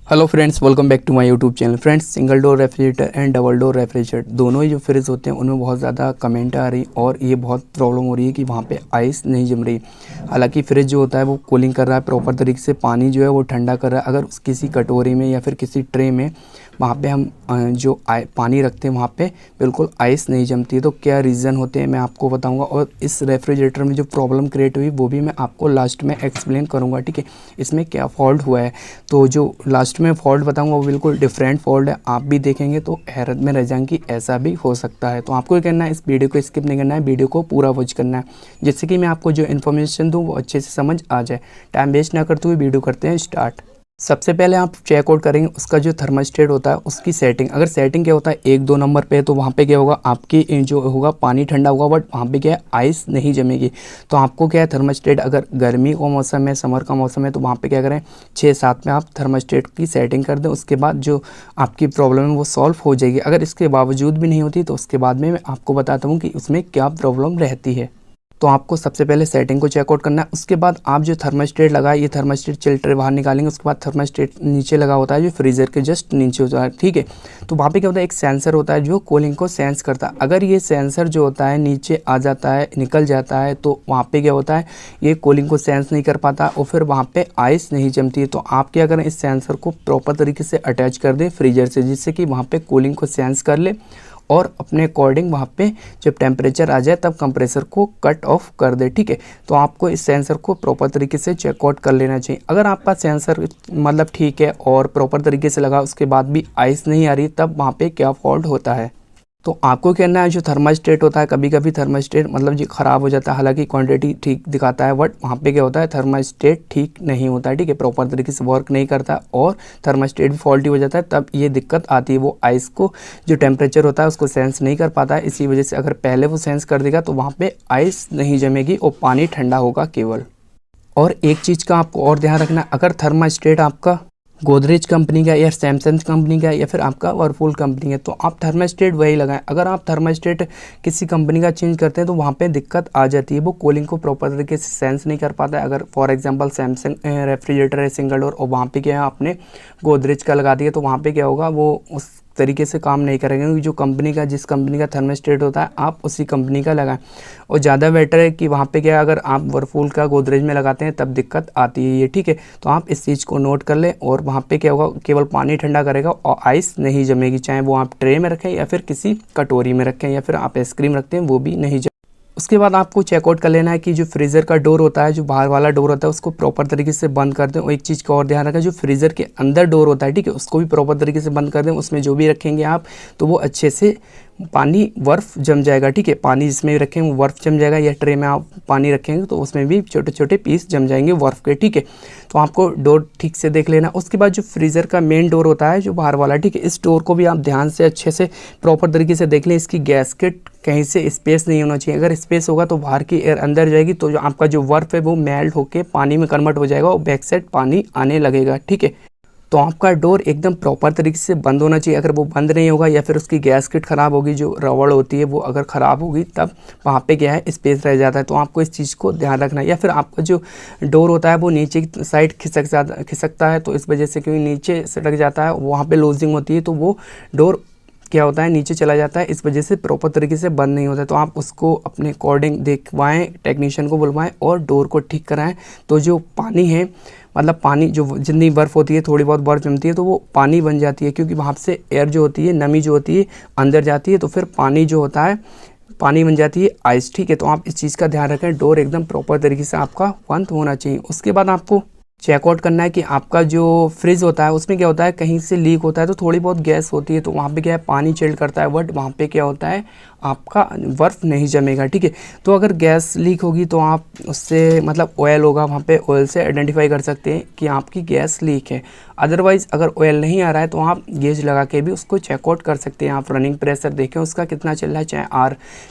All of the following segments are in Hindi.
Hello friends, welcome back to my YouTube channel. Friends, single door refrigerator and double door refrigerator दोनों ही जो फ्रिज होते हैं उनमें बहुत ज़्यादा कमेंट आ रही और ये बहुत प्रॉब्लम हो रही है कि वहाँ पे आइस नहीं जम रही। हालांकि फ्रिज जो होता है वो कूलिंग कर रहा है प्रॉपर तरीके से, पानी जो है वो ठंडा कर रहा है। अगर किसी कटोरी में या फिर किसी ट्रे में वहाँ पे हम जो पानी रखते हैं वहाँ पे बिल्कुल आइस नहीं जमती है, तो क्या रीज़न होते हैं मैं आपको बताऊँगा। और इस रेफ्रिजरेटर में जो प्रॉब्लम क्रिएट हुई वो भी मैं आपको लास्ट में एक्सप्लेन करूँगा, ठीक है। इसमें क्या फॉल्ट हुआ है, तो जो लास्ट में फॉल्ट बताऊंगा वो बिल्कुल डिफरेंट फॉल्ट है। आप भी देखेंगे तो हैरत में रह जाएंगे कि ऐसा भी हो सकता है। तो आपको क्या करना है, इस वीडियो को स्किप नहीं करना है, वीडियो को पूरा वॉच करना है, जिससे कि मैं आपको जो इन्फॉर्मेशन दूँ वो अच्छे से समझ आ जाए। टाइम वेस्ट ना करते हुए वीडियो करते हैं स्टार्ट। सबसे पहले आप चेक आउट करेंगे उसका जो थर्मास्टेट होता है उसकी सेटिंग। अगर सेटिंग क्या होता है 1-2 नंबर पे है तो वहाँ पे क्या होगा, आपकी जो होगा पानी ठंडा होगा, बट वहाँ पे क्या है आइस नहीं जमेगी। तो आपको क्या है थर्मास्टेट, अगर गर्मी का मौसम है, समर का मौसम है, तो वहाँ पे क्या करें 6-7 में आप थर्मास्टेट की सेटिंग कर दें। उसके बाद जो आपकी प्रॉब्लम है वो सॉल्व हो जाएगी। अगर इसके बावजूद भी नहीं होती तो उसके बाद में मैं आपको बताता हूँ कि उसमें क्या प्रॉब्लम रहती है। तो आपको सबसे पहले सेटिंग को चेकआउट करना है। उसके बाद आप जो थर्मास्टेट लगाए, ये थर्मास्टेट चिल्टर बाहर निकालेंगे। उसके बाद थर्मास्टेट नीचे लगा होता है जो फ्रीज़र के जस्ट नीचे होता है, ठीक है। तो वहाँ पे क्या होता है, एक सेंसर होता है जो कूलिंग को सेंस करता है। अगर ये सेंसर जो होता है नीचे आ जाता है, निकल जाता है, तो वहाँ पे क्या होता है, ये कूलिंग को सेंस नहीं कर पाता और फिर वहाँ पे आइस नहीं जमती है। तो आप क्या करें, इस सेंसर को प्रॉपर तरीके से अटैच कर दें फ्रीजर से, जिससे कि वहाँ पे कूलिंग को सेंस कर ले और अपने अकॉर्डिंग वहाँ पे जब टेम्परेचर आ जाए तब कंप्रेसर को कट ऑफ कर दे, ठीक है। तो आपको इस सेंसर को प्रॉपर तरीके से चेकआउट कर लेना चाहिए। अगर आपका सेंसर मतलब ठीक है और प्रॉपर तरीके से लगा, उसके बाद भी आइस नहीं आ रही, तब वहाँ पे क्या फॉल्ट होता है। तो आपको कहना है जो थर्मास्टेट होता है, कभी कभी थर्मास्टेट मतलब जी ख़राब हो जाता है। हालांकि क्वांटिटी ठीक दिखाता है, बट वहाँ पे क्या होता है थर्मास्टेट ठीक नहीं होता है, ठीक है, प्रॉपर तरीके से वर्क नहीं करता और थर्मास्टेट भी फॉल्टी हो जाता है, तब ये दिक्कत आती है। वो आइस को जो टेम्परेचर होता है उसको सेंस नहीं कर पाता है। इसी वजह से अगर पहले वो सेंस कर देगा तो वहाँ पर आइस नहीं जमेगी और पानी ठंडा होगा केवल। और एक चीज़ का आपको और ध्यान रखना, अगर थर्मास्टेट आपका गोदरेज कंपनी का या सैमसंग कंपनी का या फिर आपका वर्लपूल कंपनी है तो आप थर्मास्टेट वही लगाएं। अगर आप थर्मास्टेट किसी कंपनी का चेंज करते हैं तो वहाँ पे दिक्कत आ जाती है, वो कूलिंग को प्रॉपर तरीके से सेंस नहीं कर पाता है। अगर फॉर एग्जांपल सैमसंग रेफ्रिजरेटर है सिंगल डोर और वहाँ पे क्या है आपने गोदरेज का लगा दिया, तो वहाँ पे क्या होगा, वो उस तरीके से काम नहीं करेंगे, क्योंकि जो कंपनी का जिस कंपनी का थर्मास्टेट होता है आप उसी कंपनी का लगाएं। और ज़्यादा बेटर है कि वहाँ पे क्या अगर आप वर्लपूल का गोदरेज में लगाते हैं तब दिक्कत आती है ये, ठीक है। तो आप इस चीज़ को नोट कर लें और वहाँ पे क्या होगा, केवल पानी ठंडा करेगा और आइस नहीं जमेगी। चाहे वो आप ट्रे में रखें या फिर किसी कटोरी में रखें या फिर आप आइसक्रीम रखते हैं वो भी नहीं जमेगी। उसके बाद आपको चेकआउट कर लेना है कि जो फ्रीज़र का डोर होता है, जो बाहर वाला डोर होता है, उसको प्रॉपर तरीके से बंद कर दें। और एक चीज़ का और ध्यान रखें, जो फ्रीज़र के अंदर डोर होता है, ठीक है, उसको भी प्रॉपर तरीके से बंद कर दें। उसमें जो भी रखेंगे आप तो वो अच्छे से पानी बर्फ़ जम जाएगा, ठीक है। पानी जिसमें भी रखेंगे वो बर्फ़ जम जाएगा, या ट्रे में आप पानी रखेंगे तो उसमें भी छोटे छोटे पीस जम जाएंगे बर्फ़ के, ठीक है। तो आपको डोर ठीक से देख लेना। उसके बाद जो फ्रीज़र का मेन डोर होता है जो बाहर वाला, ठीक है, इस डोर को भी आप ध्यान से अच्छे से प्रॉपर तरीके से देख लें। इसकी गैस्केट कहीं से स्पेस नहीं होना चाहिए। अगर स्पेस होगा तो बाहर की एयर अंदर जाएगी, तो जो आपका जो बर्फ़ है वो मेल्ट होकर पानी में कन्वर्ट हो जाएगा और बैक साइड पानी आने लगेगा, ठीक है। तो आपका डोर एकदम प्रॉपर तरीके से बंद होना चाहिए। अगर वो बंद नहीं होगा या फिर उसकी गैस्केट ख़राब होगी, जो रबड़ होती है वो अगर ख़राब होगी, तब वहाँ पे क्या है स्पेस रह जाता है। तो आपको इस चीज़ को ध्यान रखना है। या फिर आपका जो डोर होता है वो नीचे की साइड खिसकता है, तो इस वजह से क्योंकि नीचे सटक जाता है, वहाँ पर लूजिंग होती है, तो वो डोर क्या होता है नीचे चला जाता है, इस वजह से प्रॉपर तरीके से बंद नहीं होता है। तो आप उसको अपने अकॉर्डिंग देखवाएं, टेक्नीशियन को बुलवाएं और डोर को ठीक कराएं। तो जो पानी है मतलब पानी जो जितनी बर्फ़ होती है, थोड़ी बहुत बर्फ़ जमती है तो वो पानी बन जाती है, क्योंकि वहाँ से एयर जो होती है, नमी जो होती है अंदर जाती है, तो फिर पानी जो होता है पानी बन जाती है आइस, ठीक है। तो आप इस चीज़ का ध्यान रखें, डोर एकदम प्रॉपर तरीके से आपका बंद होना चाहिए। उसके बाद आपको चेकआउट करना है कि आपका जो फ्रिज होता है उसमें क्या होता है, कहीं से लीक होता है तो थोड़ी बहुत गैस होती है, तो वहाँ पे क्या है पानी चिल्ड करता है, बट वहाँ पे क्या होता है आपका बर्फ़ नहीं जमेगा, ठीक है। तो अगर गैस लीक होगी तो आप उससे मतलब ऑयल होगा, वहाँ पे ऑयल से आइडेंटिफाई कर सकते हैं कि आपकी गैस लीक है। अदरवाइज़ अगर ऑयल नहीं आ रहा है तो आप गेज लगा के भी उसको चेकआउट कर सकते हैं। आप रनिंग प्रेशर देखें उसका कितना चल रहा है, चाहे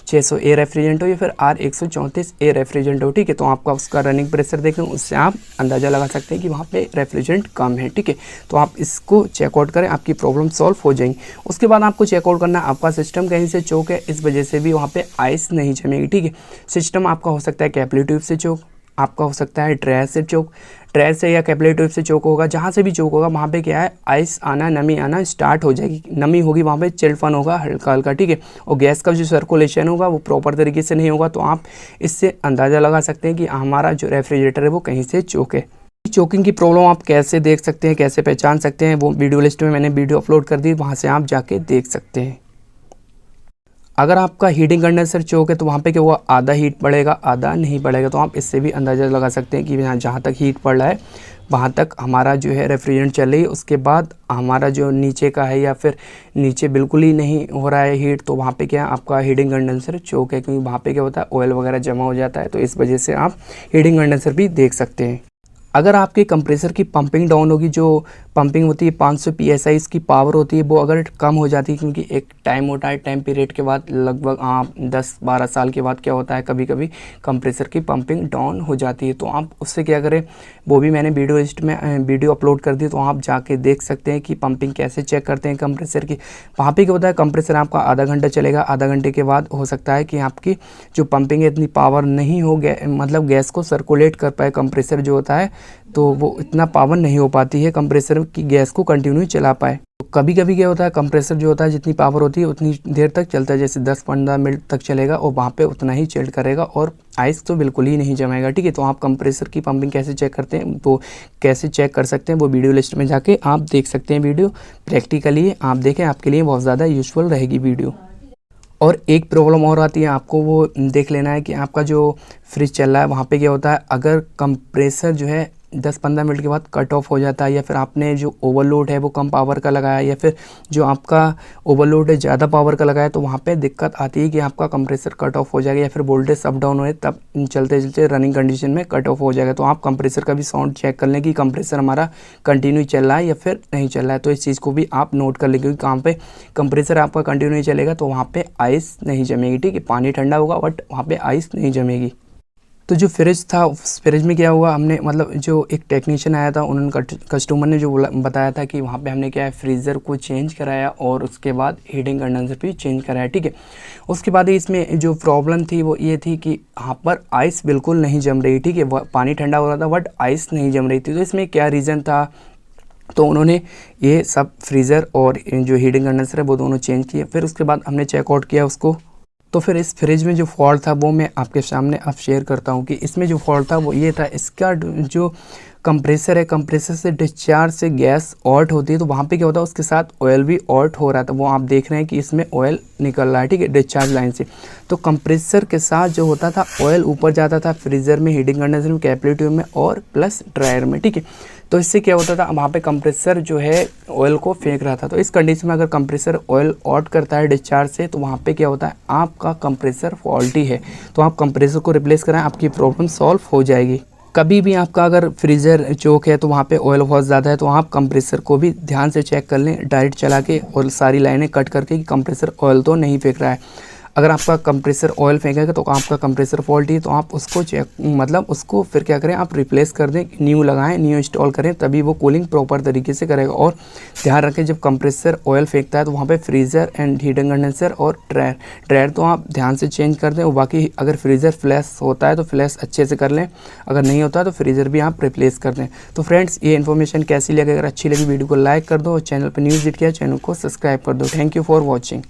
R600A रेफ्रिजरेंट हो या फिर R134A रेफ्रिजरेंट हो, ठीक है। तो आपका उसका रनिंग प्रेशर देखें, उससे आप अंदाज़ा लगा सकते हैं सकते हैं कि वहाँ पे रेफ्रिजरेंट कम है, ठीक है। तो आप इसको चेकआउट करें, आपकी प्रॉब्लम सॉल्व हो जाएंगी। उसके बाद आपको चेकआउट करना है आपका सिस्टम कहीं से चोक है, इस वजह से भी वहाँ पे आइस नहीं जमेगी, ठीक है। सिस्टम आपका हो सकता है कैपिलरी ट्यूब से चोक, आपका हो सकता है ड्रायर से चोक, ड्रायर से या कैपिलरी ट्यूब से चोक होगा। जहाँ से भी चोक होगा वहाँ पे क्या है, आइस आना, नमी आना स्टार्ट हो जाएगी। नमी होगी वहाँ पे, चिल्डफन होगा हल्का हल्का, ठीक है। और गैस का जो सर्कुलेशन होगा वो प्रॉपर तरीके से नहीं होगा। तो आप इससे अंदाज़ा लगा सकते हैं कि हमारा जो रेफ्रिजरेटर है वो कहीं से चोक है। चोकिंग की प्रॉब्लम आप कैसे देख सकते हैं, कैसे पहचान सकते हैं, वो वीडियो लिस्ट में मैंने वीडियो अपलोड कर दी, वहाँ से आप जाके देख सकते हैं। अगर आपका हीटिंग कंडेंसर चोक है तो वहाँ पे क्या हुआ, आधा हीट पड़ेगा, आधा नहीं पड़ेगा। तो आप इससे भी अंदाज़ा लगा सकते हैं कि यहाँ जहाँ तक हीट पड़ रहा है वहाँ तक हमारा जो है रेफ्रिजरेंट चल रही है। उसके बाद हमारा जो नीचे का है या फिर नीचे बिल्कुल ही नहीं हो रहा है हीट, तो वहाँ पे क्या आपका हीटिंग कंडेंसर चोक है, क्योंकि वहाँ पे क्या होता है, ऑयल वगैरह जमा हो जाता है। तो इस वजह से आप हीटिंग कंडेंसर भी देख सकते हैं। अगर आपके कंप्रेसर की पंपिंग डाउन होगी, जो पंपिंग होती है 500 PSI इसकी पावर होती है, वो अगर कम हो जाती है, क्योंकि एक टाइम होता है, टाइम पीरियड के बाद लगभग 10-12 साल के बाद क्या होता है, कभी कभी कंप्रेसर की पंपिंग डाउन हो जाती है। तो आप उससे क्या करें, वो भी मैंने वीडियो लिस्ट में वीडियो अपलोड कर दी, तो आप जाके देख सकते हैं कि पंपिंग कैसे चेक करते हैं कंप्रेसर की। वहाँ पर क्या होता है, कंप्रेसर आपका आधा घंटा चलेगा, आधा घंटे के बाद हो सकता है कि आपकी जो पंपिंग है इतनी पावर नहीं हो, मतलब गैस को सर्कुलेट कर पाए कंप्रेसर जो होता है, तो वो इतना पावर नहीं हो पाती है कंप्रेसर की गैस को कंटिन्यू चला पाए। तो कभी कभी क्या होता है, कंप्रेसर जो होता है जितनी पावर होती है उतनी देर तक चलता है, जैसे 10-15 मिनट तक चलेगा और वहाँ पे उतना ही चिल्ड करेगा और आइस तो बिल्कुल ही नहीं जमेगा, ठीक है। तो आप कंप्रेसर की पंपिंग कैसे चेक करते हैं, वो कैसे चेक कर सकते हैं, वो वीडियो लिस्ट में जाके आप देख सकते हैं। वीडियो प्रैक्टिकली आप देखें, आपके लिए बहुत ज़्यादा यूजफुल रहेगी वीडियो। और एक प्रॉब्लम और आती है, आपको वो देख लेना है कि आपका जो फ्रिज चल रहा है वहाँ पे क्या होता है, अगर कंप्रेसर जो है 10-15 मिनट के बाद कट ऑफ हो जाता है, या फिर आपने जो ओवरलोड है वो कम पावर का लगाया, या फिर जो आपका ओवरलोड है ज़्यादा पावर का लगाया, तो वहाँ पे दिक्कत आती है कि आपका कंप्रेसर कट ऑफ हो जाएगा, या फिर वोल्टेज अप डाउन हो तब चलते चलते रनिंग कंडीशन में कट ऑफ हो जाएगा। तो आप कंप्रेसर का भी साउंड चेक कर लें कि कंप्रेसर हमारा कंटिन्यू चल रहा है या फिर नहीं चल रहा है। तो इस चीज़ को भी आप नोट कर लें, क्योंकि कहाँ पे कंप्रेसर आपका कंटिन्यू नहीं चलेगा तो वहाँ पर आइस नहीं जमेगी, ठीक है। पानी ठंडा होगा बट वहाँ पर आइस नहीं जमेगी। तो जो फ्रिज था, उस फ्रिज में क्या हुआ, हमने मतलब जो एक टेक्नीशियन आया था, उन्होंने कस्टमर ने जो बताया था कि वहाँ पे हमने क्या है, फ्रीज़र को चेंज कराया और उसके बाद हीटिंग कंडेंसर भी चेंज कराया, ठीक है। उसके बाद इसमें जो प्रॉब्लम थी वो ये थी कि यहाँ पर आइस बिल्कुल नहीं जम रही, ठीक है। पानी ठंडा हो रहा था बट आइस नहीं जम रही थी। तो इसमें क्या रीज़न था, तो उन्होंने ये सब फ्रीज़र और जो हीटिंग कंडेंसर है वो दोनों चेंज किए। फिर उसके बाद हमने चेकआउट किया उसको। तो फिर इस फ्रिज में जो फॉल्ट था वो मैं आपके सामने अब शेयर करता हूँ कि इसमें जो फॉल्ट था वो ये था, इसका जो कंप्रेसर है, कंप्रेसर से डिस्चार्ज से गैस ऑट होती है, तो वहाँ पे क्या होता है, उसके साथ ऑयल भी ऑट हो रहा था। वो आप देख रहे हैं कि इसमें ऑयल निकल रहा है, ठीक है, डिस्चार्ज लाइन से। तो कंप्रेसर के साथ जो होता था ऑयल ऊपर जाता था फ्रीज़र में, हीटिंग कंडेंसर में, कैपिलरी ट्यूब में और प्लस ड्रायर में, ठीक है। तो इससे क्या होता था, वहाँ पे कंप्रेसर जो है ऑयल को फेंक रहा था। तो इस कंडीशन में अगर कंप्रेसर ऑयल ऑट करता है डिस्चार्ज से, तो वहाँ पे क्या होता है, आपका कंप्रेसर फॉल्टी है। तो आप कंप्रेसर को रिप्लेस कराएं, आपकी प्रॉब्लम सॉल्व हो जाएगी। कभी भी आपका अगर फ्रीज़र चोक है तो वहाँ पे ऑयल बहुत ज़्यादा है, तो आप कंप्रेसर को भी ध्यान से चेक कर लें, डायरेक्ट चला के और सारी लाइनें कट करके कि कंप्रेसर ऑयल तो नहीं फेंक रहा है। अगर आपका कंप्रेसर ऑयल फेंकेगा तो आपका कंप्रेसर फॉल्टी है, तो आप उसको चेक मतलब उसको फिर क्या करें, आप रिप्लेस कर दें, न्यू लगाएं, न्यू इंस्टॉल करें, तभी वो कूलिंग प्रॉपर तरीके से करेगा। और ध्यान रखें, जब कंप्रेसर ऑयल फेंकता है तो वहाँ पे फ्रीज़र एंड हीटिंग कंडेंसर और ड्रायर तो आप ध्यान से चेंज कर दें। और बाकी अगर फ्रीज़र फ्लैश होता है तो फ्लैश अच्छे से कर लें, अगर नहीं होता है तो फ्रीज़र भी आप रिप्लेस कर दें। तो फ्रेंड्स, ये इन्फॉर्मेशन कैसी लगी, अगर अच्छी लगी वीडियो को लाइक कर दो और चैनल पर न्यू विजिट किया चैनल को सब्सक्राइब कर दो। Thank you for watching.